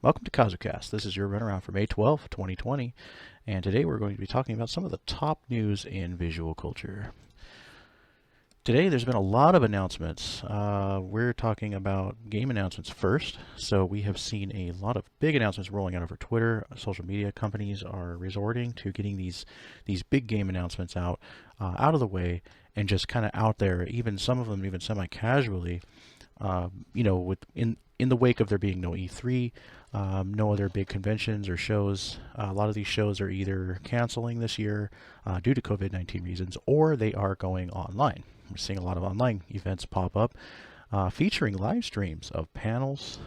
Welcome to KazuCast. This is your runaround for May 12th, 2020, and today we're going to be talking about some of the top news in visual culture. Today there's been a lot of announcements. We're talking about game announcements first. So we have seen a lot of big announcements rolling out over Twitter. Social media companies are resorting to getting these big game announcements out of the way and just kind of out there. Even some of them even semi-casually. In the wake of there being no E3, no other big conventions or shows. A lot of these shows are either canceling this year due to COVID-19 reasons, or they are going online. We're seeing a lot of online events pop up featuring live streams of panels,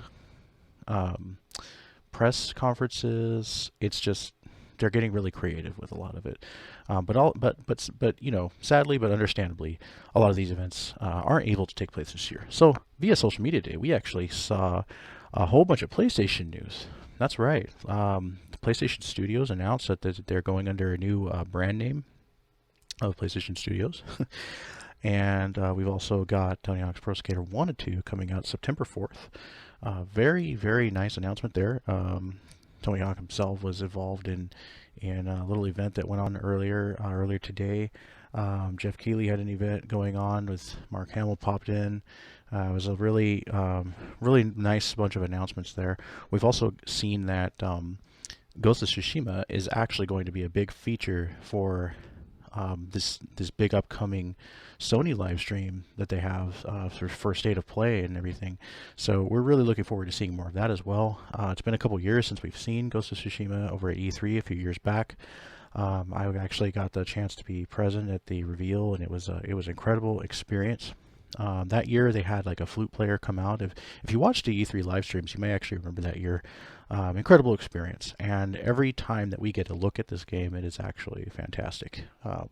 press conferences. It's just they're getting really creative with a lot of it. But sadly but understandably, a lot of these events aren't able to take place this year. So via social media day, we actually saw a whole bunch of PlayStation news. That's right. The PlayStation Studios announced that they're going under a new brand name of PlayStation Studios. And we've also got Tony Hawk's Pro Skater 1 and 2 coming out September 4th. Very, very nice announcement there. Tony Hawk himself was involved in a little event that went on earlier today. Jeff Keighley had an event going on with Mark Hamill popped in. It was a really nice bunch of announcements there. We've also seen that Ghost of Tsushima is actually going to be a big feature for this big upcoming Sony live stream that they have for State of Play and everything. So we're really looking forward to seeing more of that as well. It's been a couple years since we've seen Ghost of Tsushima over at E3 a few years back. I actually got the chance to be present at the reveal, and it was an incredible experience. That year they had like a flute player come out. If you watched the E3 live streams, you may actually remember that year. Incredible experience, and every time that we get to look at this game, it is actually fantastic.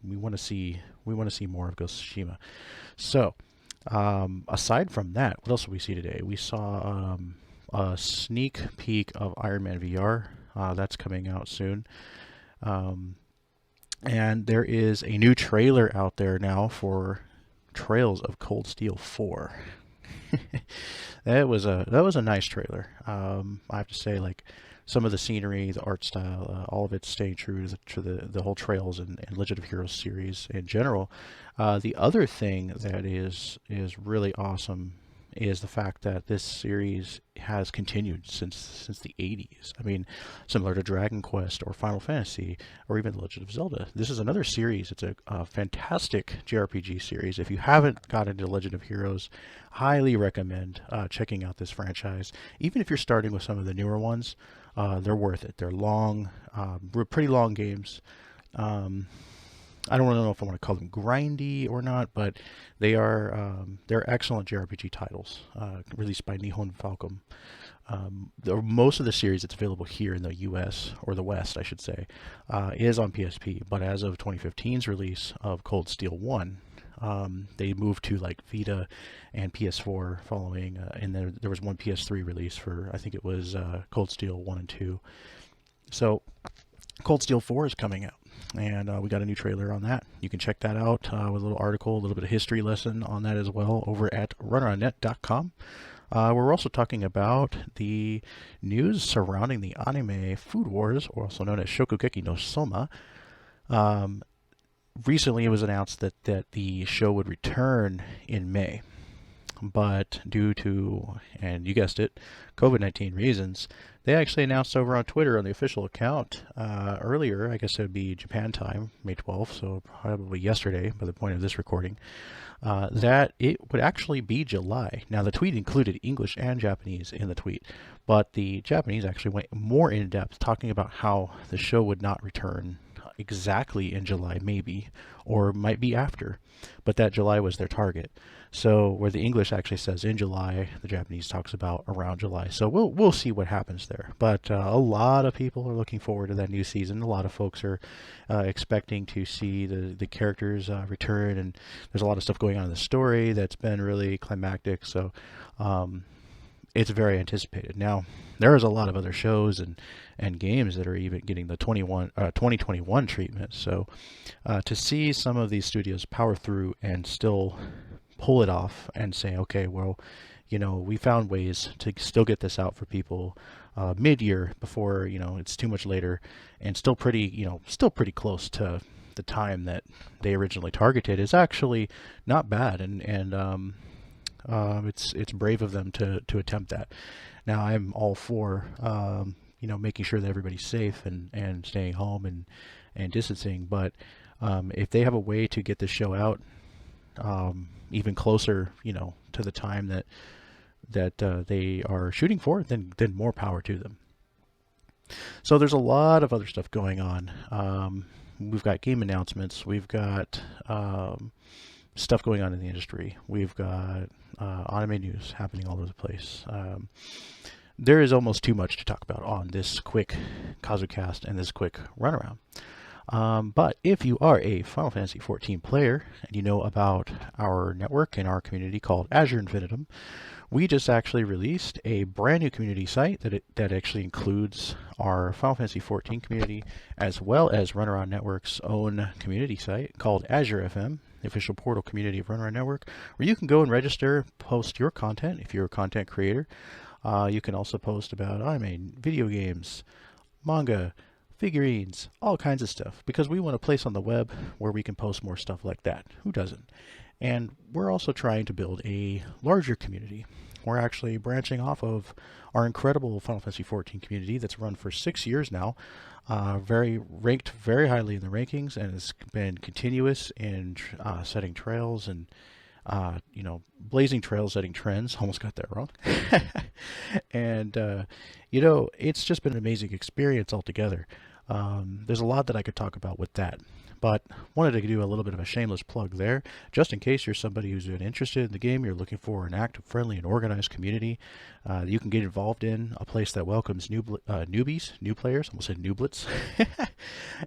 We want to see more of Ghost of Tsushima. So, aside from that, what else did we see today? We saw a sneak peek of Iron Man VR. That's coming out soon. And there is a new trailer out there now for Trails of Cold Steel 4. That was a nice trailer. I have to say, like, some of the scenery, the art style, all of it staying true to the whole Trails and Legend of Heroes series in general. The other thing that is really awesome is the fact that this series has continued since the 80s. I mean, similar to Dragon Quest or Final Fantasy or even The Legend of Zelda. This is another series. It's a fantastic JRPG series. If you haven't got into Legend of Heroes, highly recommend checking out this franchise. Even if you're starting with some of the newer ones, they're worth it. They're long, pretty long games. I don't really know if I want to call them grindy or not, but they're excellent JRPG titles released by Nihon Falcom. Most of the series that's available here in the US, or the West, I should say, is on PSP. But as of 2015's release of Cold Steel 1, they moved to like Vita and PS4 following, and there was one PS3 release for, I think it was Cold Steel 1 and 2. So Cold Steel 4 is coming out, and we got a new trailer on that. You can check that out with a little article, a little bit of history lesson on that as well over at runneronnet.com. We're also talking about the news surrounding the anime Food Wars, or also known as Shokugeki no Soma. Recently it was announced that the show would return in May, but due to, and you guessed it, COVID-19 reasons, they actually announced over on Twitter on the official account earlier, I guess it would be Japan time, May 12th, so probably yesterday by the point of this recording, that it would actually be July. Now the tweet included English and Japanese in the tweet, but the Japanese actually went more in depth talking about how the show would not return exactly in July, maybe, or might be after, but that July was their target. So where the English actually says in July, the Japanese talks about around July. So we'll see what happens there. But a lot of people are looking forward to that new season. A lot of folks are expecting to see the characters return, and there's a lot of stuff going on in the story that's been really climactic. So it's very anticipated. Now, there is a lot of other shows and games that are even getting the 2021 treatment. So to see some of these studios power through and still pull it off and say, okay, well, we found ways to still get this out for people mid-year before it's too much later, and still pretty close to the time that they originally targeted is actually not bad, and it's brave of them to attempt that. Now I'm all for making sure that everybody's safe and staying home and distancing, but if they have a way to get this show out even closer, to the time that they are shooting for, then more power to them. So there's a lot of other stuff going on. We've got game announcements. We've got stuff going on in the industry. We've got anime news happening all over the place. There is almost too much to talk about on this quick KazuCast and this quick runaround. But if you are a Final Fantasy XIV player and you know about our network and our community called Azure Infinitum, we just actually released a brand new community site that actually includes our Final Fantasy XIV community as well as Runaround Network's own community site called Azure FM, the official portal community of Runaround Network, where you can go and register, post your content if you're a content creator. You can also post about anime, video games, manga, figurines, all kinds of stuff, because we want a place on the web where we can post more stuff like that. Who doesn't? And we're also trying to build a larger community. We're actually branching off of our incredible Final Fantasy XIV community that's run for 6 years now, ranked very highly in the rankings, and has been continuous in setting trails and blazing trails, setting trends. Almost got that wrong. And it's just been an amazing experience altogether. There's a lot that I could talk about with that, but wanted to do a little bit of a shameless plug there, just in case you're somebody who's been interested in the game, you're looking for an active, friendly, and organized community you can get involved in, a place that welcomes newbies, new players, almost said nooblets,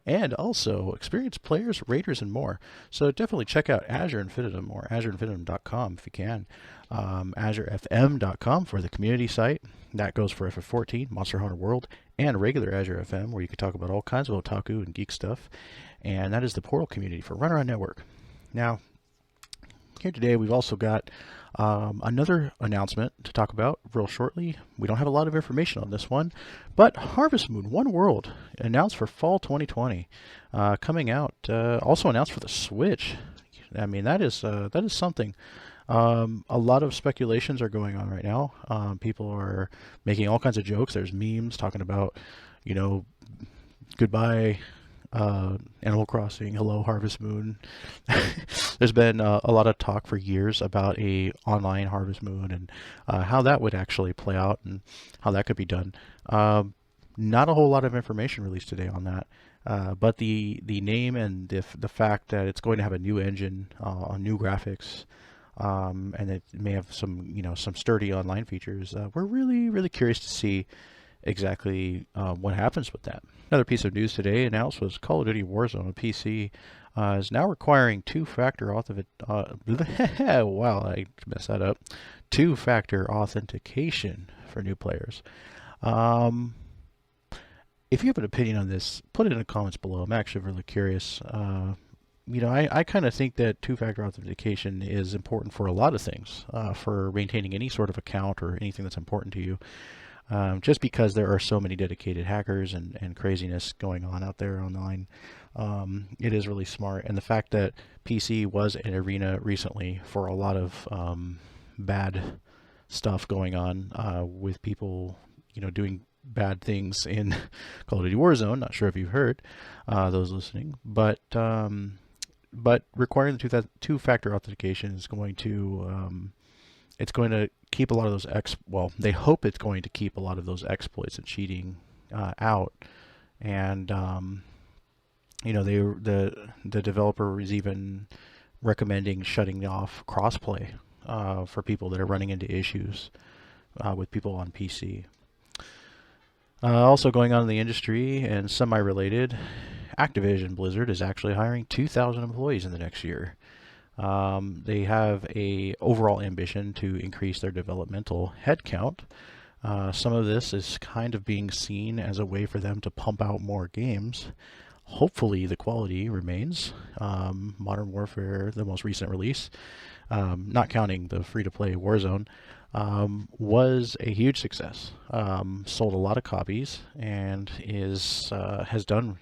and also experienced players, raiders, and more. So definitely check out Azure Infinitum or AzureInfinitum.com if you can. AzureFM.com for the community site. That goes for FF14, Monster Hunter World, and regular Azure FM, where you can talk about all kinds of otaku and geek stuff. And that is the portal community for Runaround Network. Now, here today we've also got another announcement to talk about real shortly. We don't have a lot of information on this one, but Harvest Moon One World announced for fall 2020, coming out. Also announced for the Switch. I mean, that is something. A lot of speculations are going on right now. People are making all kinds of jokes. There's memes talking about, goodbye Animal Crossing, hello Harvest Moon. There's been a lot of talk for years about a online Harvest Moon and how that would actually play out and how that could be done. Not a whole lot of information released today on that. But the name and the fact that it's going to have a new engine, new graphics, and it may have some sturdy online features. We're really curious to see exactly what happens with that. Another piece of news today announced was Call of Duty Warzone on PC is now requiring two-factor wow, I messed that up. Two-factor authentication for new players. If you have an opinion on this, put it in the comments below. I'm actually really curious. I kind of think that two-factor authentication is important for a lot of things, for maintaining any sort of account or anything that's important to you. Just because there are so many dedicated hackers and craziness going on out there online, it is really smart. And the fact that PC was an arena recently for a lot of bad stuff going on with people, doing bad things in Call of Duty Warzone. Not sure if you've heard, those listening, but requiring the two-factor authentication is going to it's going to keep a lot of those they hope it's going to keep a lot of those exploits and cheating out. And the developer is even recommending shutting off crossplay for people that are running into issues with people on PC. Also going on in the industry and semi-related, Activision Blizzard is actually hiring 2,000 employees in the next year. They have a overall ambition to increase their developmental headcount. Some of this is kind of being seen as a way for them to pump out more games. Hopefully the quality remains. Modern Warfare, the most recent release, not counting the free-to-play Warzone, was a huge success. Sold a lot of copies and is has done,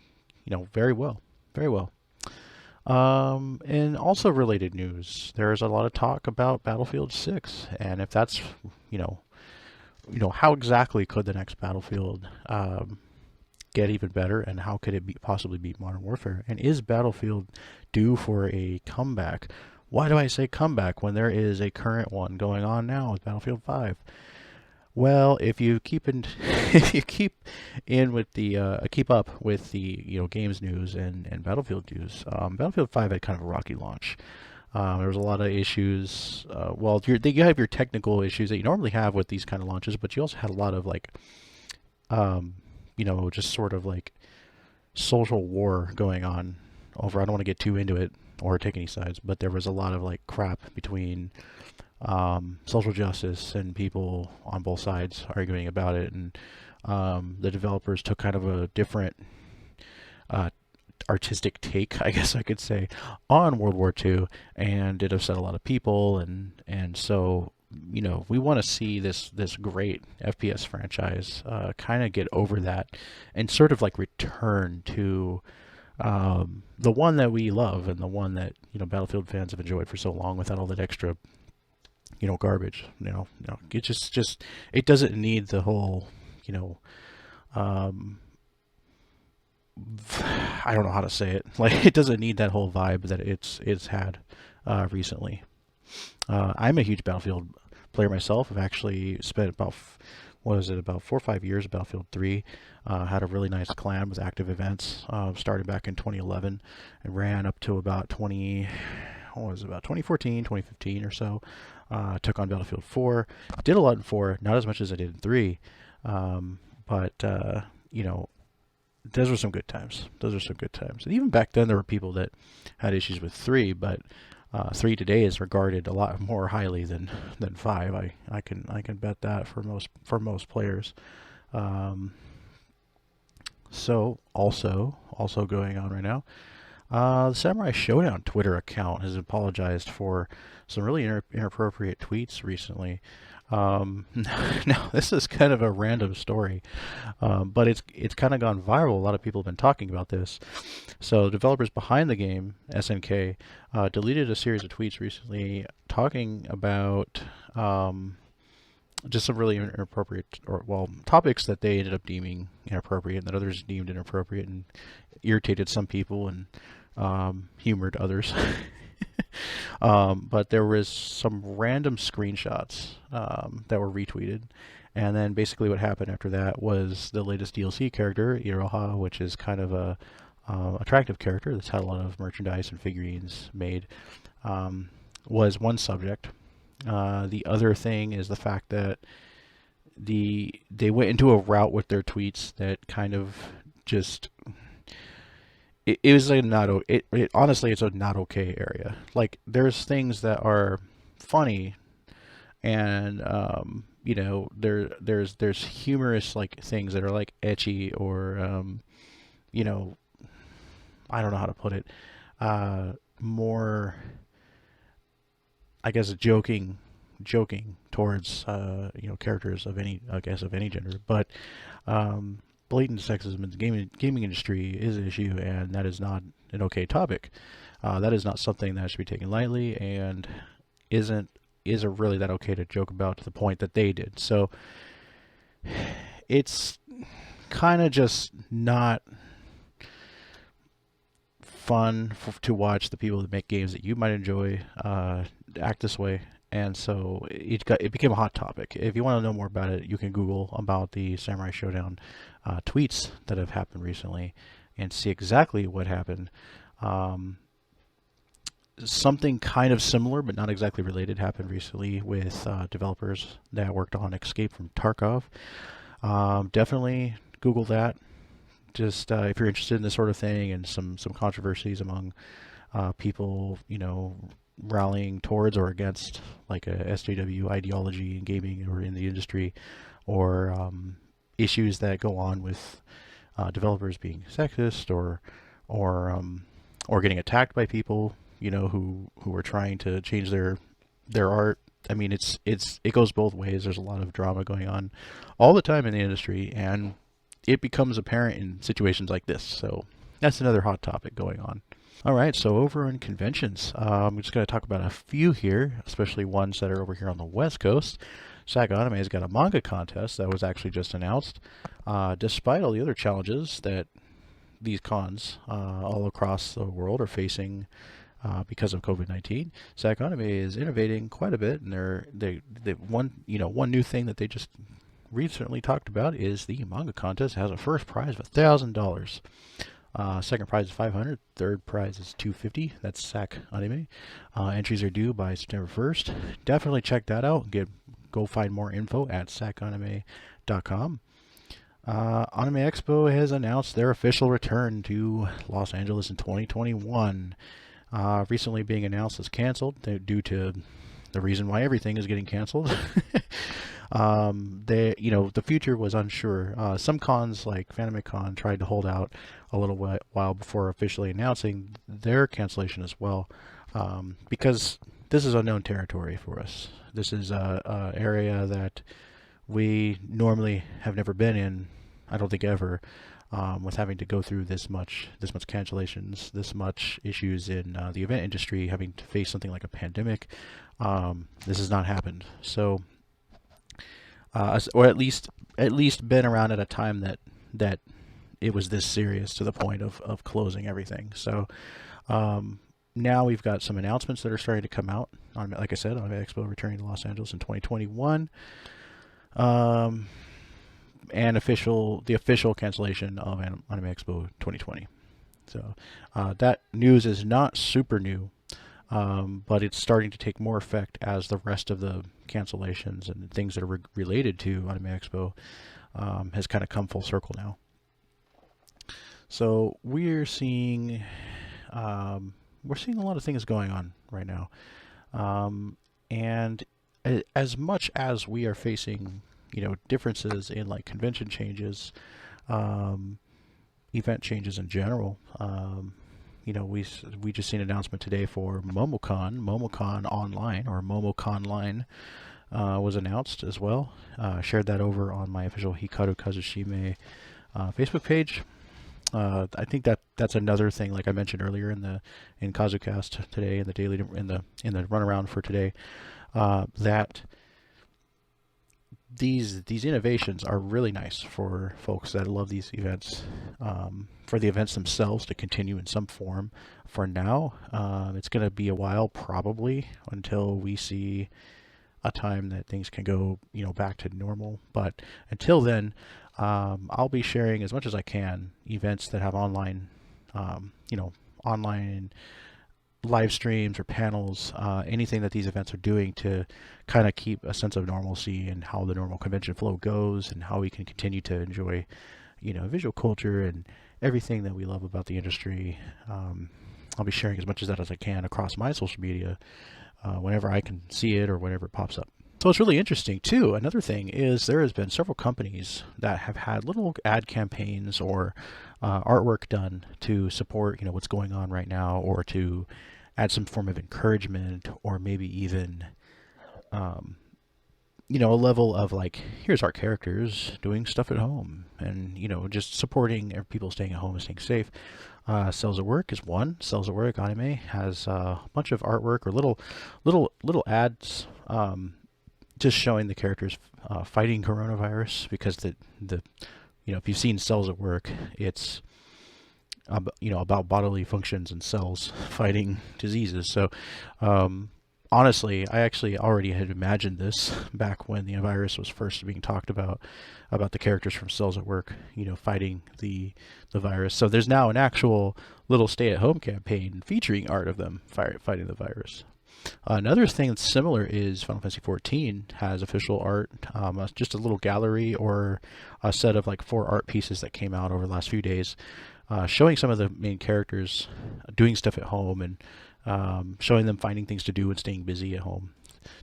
very well, very well. And also related news, there's a lot of talk about Battlefield 6, and if that's, you know, how exactly could the next Battlefield get even better, and how could it possibly beat Modern Warfare? And is Battlefield due for a comeback? Why do I say comeback when there is a current one going on now with Battlefield 5? Well, if you keep in, if you keep up with the games news and Battlefield news, Battlefield 5 had kind of a rocky launch. There was a lot of issues. Well, you have your technical issues that you normally have with these kind of launches, but you also had a lot of like, just sort of like social war going on over. I don't want to get too into it or take any sides, but there was a lot of like crap between social justice and people on both sides arguing about it, and the developers took kind of a different artistic take, I guess I could say, on World War II, and it upset a lot of people, and so we want to see this great FPS franchise kind of get over that and sort of like return to the one that we love and the one that Battlefield fans have enjoyed for so long without all that extra garbage. It just it doesn't need the whole um, I don't know how to say it. Like, it doesn't need that whole vibe that it's had recently. I'm a huge Battlefield player myself. I've actually spent about about 4 or 5 years of Battlefield 3. Had a really nice clan with active events. Started back in 2011 and ran up to about 2014, 2015 or so. Took on Battlefield 4. Did a lot in 4, not as much as I did in 3. But those were some good times. Those are some good times. And even back then, there were people that had issues with 3, but 3 today is regarded a lot more highly than 5. I can bet that for most players. So also going on right now, the Samurai Shodown Twitter account has apologized for some really inappropriate tweets recently. Now this is kind of a random story, but it's kind of gone viral. A lot of people have been talking about this. So developers behind the game, SNK, deleted a series of tweets recently talking about just some really inappropriate, topics that they ended up deeming inappropriate and that others deemed inappropriate, and irritated some people and humored others. But there was some random screenshots that were retweeted, and then basically what happened after that was the latest DLC character, Iroha, which is kind of a attractive character that's had a lot of merchandise and figurines made, was one subject. The other thing is the fact that they went into a route with their tweets that kind of just it was like not it honestly it's a not okay area. Like, there's things that are funny, and there's humorous like things that are like etchy, or I don't know how to put it, more, I guess, joking towards characters of any gender, but blatant sexism in the gaming industry is an issue, and that is not an okay topic. That is not something that should be taken lightly, and isn't really that okay to joke about to the point that they did. So it's kind of just not fun to watch the people that make games that you might enjoy act this way. And so it became a hot topic. If you want to know more about it, you can Google about the Samurai Shodown tweets that have happened recently and see exactly what happened. Something kind of similar, but not exactly related, happened recently with developers that worked on Escape from Tarkov. Definitely Google that. Just if you're interested in this sort of thing, and some controversies among people, rallying towards or against like a SJW ideology in gaming or in the industry, or issues that go on with developers being sexist or getting attacked by people who are trying to change their art I mean, it goes both ways. There's a lot of drama going on all the time in the industry, and it becomes apparent in situations like this. So that's another hot topic going on. All right, so over in conventions, I'm just going to talk about a few here, especially ones that are over here on the West Coast. SAC Anime has got a manga contest that was actually just announced. Despite all the other challenges that these cons all across the world are facing because of COVID-19, SAC Anime is innovating quite a bit, and they one new thing that they just recently talked about is the manga contest has a first prize of $1,000. Second prize is 500. Third prize is 250. That's SAC Anime. Entries are due by September 1st. Definitely check that out. Go find more info at sacanime.com. Anime Expo has announced their official return to Los Angeles in 2021. Recently being announced as canceled due to the reason why everything is getting canceled. The future was unsure. Some cons like FanimeCon tried to hold out a little while before officially announcing their cancellation as well, because this is unknown territory for us. This is a area that we normally have never been in. I don't think ever. With having to go through this much cancellations, this much issues in the event industry, having to face something like a pandemic, this has not happened. So, or at least been around at a time that it was this serious to the point of closing everything. So now we've got some announcements that are starting to come out. Like I said, Anime Expo returning to Los Angeles in 2021. And the official cancellation of Anime Expo 2020. So that news is not super new, but it's starting to take more effect as the rest of the cancellations and things that are related to Anime Expo has kind of come full circle now. So we're seeing a lot of things going on right now, and as much as we are facing differences in like convention changes, event changes in general. We just seen an announcement today for MomoCon Online, or MomoCon Line, was announced as well. Shared that over on my official Hikaru Kazushime Facebook page. I think that's another thing, like I mentioned earlier in KazuCast today, in the daily in the runaround for today, that these innovations are really nice for folks that love these events, for the events themselves to continue in some form. For now, it's going to be a while probably until we see a time that things can go back to normal. But until then, I'll be sharing as much as I can events that have online live streams or panels, anything that these events are doing to kind of keep a sense of normalcy and how the normal convention flow goes, and how we can continue to enjoy, visual culture and everything that we love about the industry. I'll be sharing as much of that as I can across my social media whenever I can see it or whenever it pops up. So it's really interesting too. Another thing is there has been several companies that have had little ad campaigns or artwork done to support what's going on right now, or to add some form of encouragement, or maybe even a level of like, here's our characters doing stuff at home, and just supporting people staying at home and staying safe. Cells at Work is one. Cells at Work Anime has a bunch of artwork or little ads, just showing the characters fighting coronavirus, because if you've seen Cells at Work, it's about bodily functions and cells fighting diseases. So honestly, I actually already had imagined this back when the virus was first being talked about the characters from Cells at Work, fighting the virus. So there's now an actual little stay-at-home campaign featuring art of them fighting the virus. Another thing that's similar is Final Fantasy XIV has official art, just a little gallery or a set of like 4 art pieces that came out over the last few days, showing some of the main characters doing stuff at home, and showing them finding things to do and staying busy at home.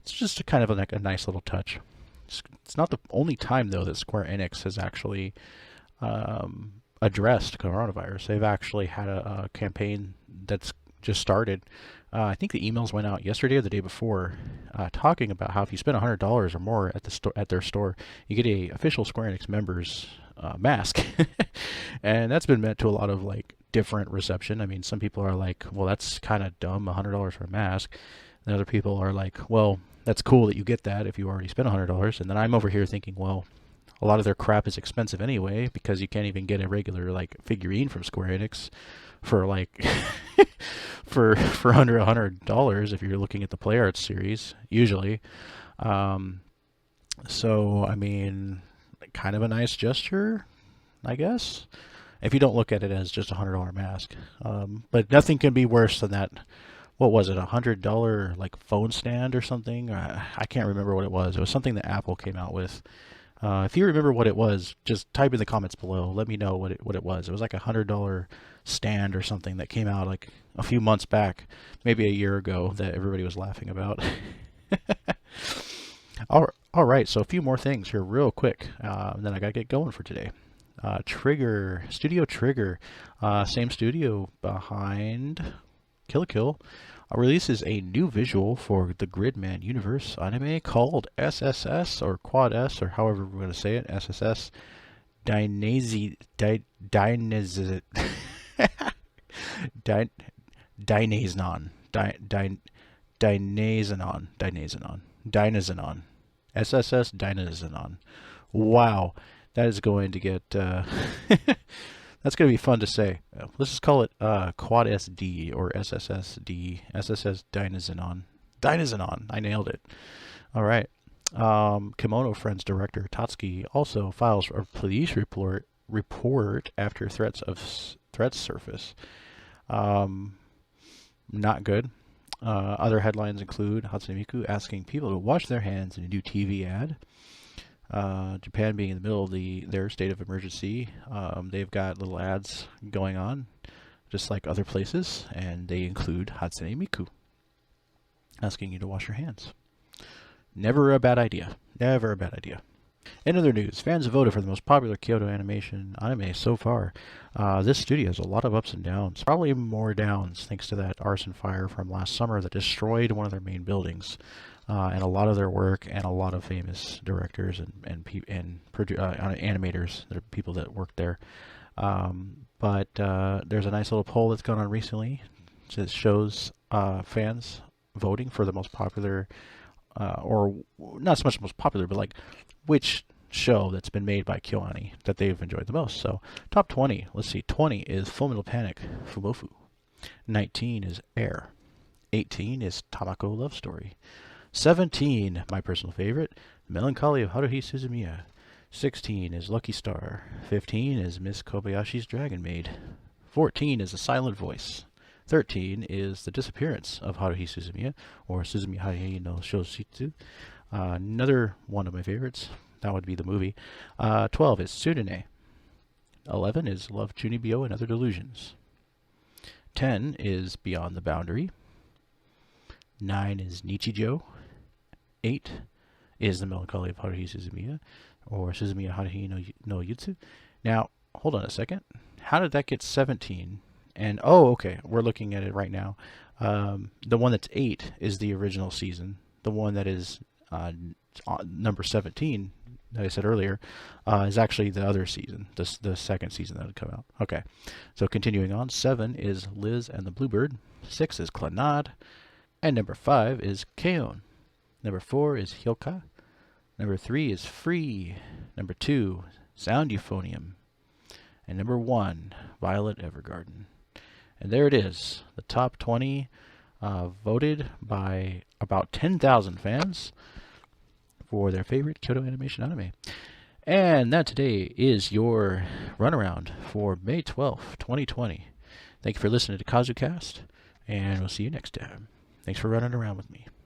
It's just a kind of a nice little touch. It's not the only time though that Square Enix has actually addressed coronavirus. They've actually had a campaign that's just started I think the emails went out yesterday or the day before, talking about how if you spend $100 or more at their store, you get a official Square Enix members mask, and that's been met to a lot of like different reception. I mean, some people are like, "Well, that's kind of dumb, $100 for a mask," and other people are like, "Well, that's cool that you get that if you already spent $100." And then I'm over here thinking, well, a lot of their crap is expensive anyway because you can't even get a regular like figurine from Square Enix for like for under $100 if you're looking at the Play Arts series usually. So I mean, kind of a nice gesture, I guess, if you don't look at it as just $100 mask. But nothing can be worse than that. What was it? $100 like phone stand or something? I can't remember what it was. It was something that Apple came out with. If you remember what it was, just type in the comments below. Let me know what it was. It was like $100 stand or something that came out like a few months back, maybe a year ago, that everybody was laughing about. All right, so a few more things here real quick, and then I gotta get going for today. Studio Trigger, same studio behind Kill la Kill, releases a new visual for the Gridman universe anime called SSS, or Quad S, or however we're going to say it, SSS Dynazenon. Dynazenon. SSS Dynazenon. Wow, that is going to get that's going to be fun to say. Let's just call it Quad SD or SSSD. SSS Dynazenon. Dynazenon. I nailed it. All right. Kimono Friends director Tatsuki also files a police report after threats surface. Not good. Other headlines include Hatsune Miku asking people to wash their hands in a new TV ad. Japan being in the middle of their state of emergency, they've got little ads going on, just like other places, and they include Hatsune Miku asking you to wash your hands. Never a bad idea. Never a bad idea. In other news, fans have voted for the most popular Kyoto animation anime so far. This studio has a lot of ups and downs, probably more downs thanks to that arson fire from last summer that destroyed one of their main buildings. And a lot of their work, and a lot of famous directors and animators, the people that worked there. But there's a nice little poll that's gone on recently that shows fans voting for the most popular, or not so much most popular, but like which show that's been made by KyoAni that they've enjoyed the most. So top 20, let's see, 20 is Fullmetal Panic, Fumofu. 19 is Air. 18 is Tamako Love Story. 17, my personal favorite, Melancholy of Haruhi Suzumiya. 16 is Lucky Star. 15 is Miss Kobayashi's Dragon Maid. 14 is A Silent Voice. 13 is The Disappearance of Haruhi Suzumiya, or Suzumiya Haruhi no Shoshitsu. Another one of my favorites, that would be the movie. 12 is Tsurune. 11 is Love Chunibyo and Other Delusions. 10 is Beyond the Boundary. 9 is Nichijou. 8 is The Melancholy of Haruhi Suzumiya, or Suzumiya Haruhi no Yutsu. Now, hold on a second. How did that get 17? And, oh, okay, we're looking at it right now. The one that's 8 is the original season. The one that is number 17, that I said earlier, is actually the other season, the second season that would come out. Okay, so continuing on, 7 is Liz and the Bluebird. 6 is Clannad. And number 5 is Keon. Number 4 is Hyoka. Number 3 is Free. Number 2, Sound Euphonium. And number 1, Violet Evergarden. And there it is, the top 20 voted by about 10,000 fans for their favorite Kyoto Animation anime. And that today is your runaround for May 12th, 2020. Thank you for listening to KazuCast, and we'll see you next time. Thanks for running around with me.